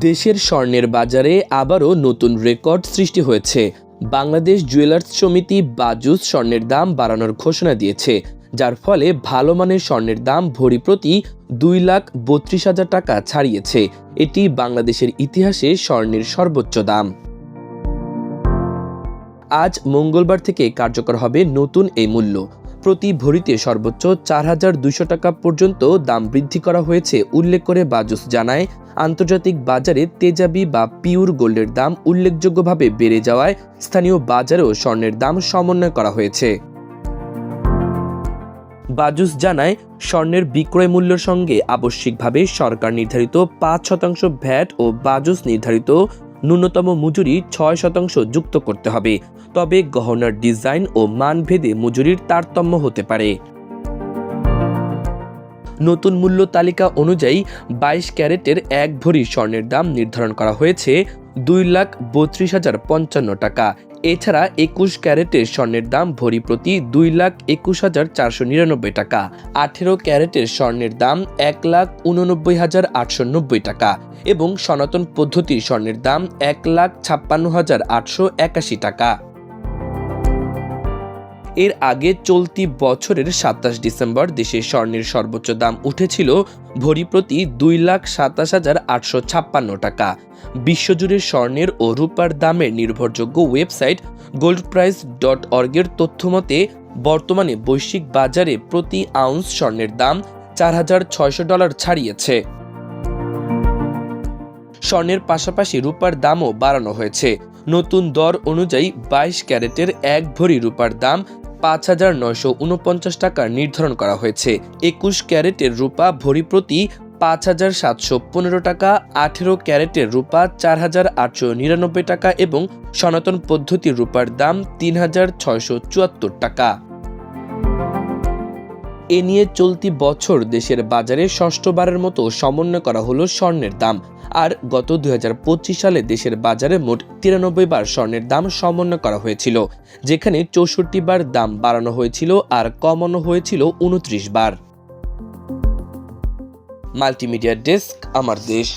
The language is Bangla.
দেশের স্বর্ণের বাজারে আবারও নতুন রেকর্ড সৃষ্টি হয়েছে। বাংলাদেশ জুয়েলার্স সমিতি বাজুস স্বর্ণের দাম বাড়ানোর ঘোষণা দিয়েছে, যার ফলে ভালো মানের স্বর্ণের দাম ভরি প্রতি 2,32,000 টাকা ছাড়িয়েছে। এটি বাংলাদেশের ইতিহাসে স্বর্ণের সর্বোচ্চ দাম। আজ মঙ্গলবার থেকে কার্যকর হবে নতুন এই মূল্য। প্রতি ভরিতে সর্বোচ্চ 4,200 টাকা পর্যন্ত দাম বৃদ্ধি করা হয়েছে উল্লেখ করে বাজুস জানায়, আন্তর্জাতিক বাজারে তেজাবি বা পিওর গোল্ডের দাম উল্লেখযোগ্যভাবে বেড়ে যাওয়ায় স্থানীয় বাজারেও স্বর্ণের দাম সমন্বয় করা হয়েছে। বাজুস জানায়, স্বর্ণের বিক্রয় মূল্যের সঙ্গে আবশ্যিকভাবে সরকার নির্ধারিত 5% ভ্যাট ও বাজুস নির্ধারিত ন্যূনতম মজুরি 6% যুক্ত করতে হবে। তবে গহনার ডিজাইন ও মানভেদে মজুরির তারতম্য হতে পারে। নতুন মূল্য তালিকা অনুযায়ী 22 ক্যারেটের 1 ভরি স্বর্ণের দাম নির্ধারণ করা হয়েছে 2,32,055 টাকা। এছাড়া 21 ক্যারেটের স্বর্ণের দাম ভরি প্রতি 2,21,499 টাকা। 18 ক্যারেটের স্বর্ণের দাম 1,89,890 টাকা এবং সনাতন পদ্ধতির স্বর্ণের দাম 1,56,881 টাকা। এর আগে চলতি বছরের 27 ডিসেম্বর দেশে স্বর্ণের সর্বোচ্চ দাম উঠেছিল ভরি প্রতি 2,27,856 টাকা। বিশ্বজুড়ে স্বর্ণের ও রূপার দামের নির্ভরযোগ্য ওয়েবসাইট goldprice.org এর তথ্যমতে বর্তমানে বৈশ্বিক বাজারে প্রতি আউন্স স্বর্ণের দাম $4,600 ছাড়িয়েছে। স্বর্ণের পাশাপাশি রূপার দামও বাড়ানো হয়েছে। নতুন দর অনুযায়ী 22 ক্যারেটের 1 ভরি রূপার দাম 5,949 টাকা নির্ধারণ করা হয়েছে। 21 ক্যারেটের রূপা ভরি প্রতি 5,715 টাকা, 18 ক্যারেটের রূপা 4,899 টাকা এবং সনাতন পদ্ধতির রূপার দাম 3,674 টাকা। এ নিয়ে চলতি বছর দেশের বাজারে ষষ্ঠবারের মতো সমন্বয় করা হলো স্বর্ণের দাম। আর গত 2025 সালে দেশের বাজারে মোট 93 বার স্বর্ণের দাম সমন্বয় করা হয়েছিল, যেখানে 64 বার দাম বাড়ানো হয়েছিল আর কমানো হয়েছিল 29 বার। মাল্টিমিডিয়া ডেস্ক, আমার দেশ।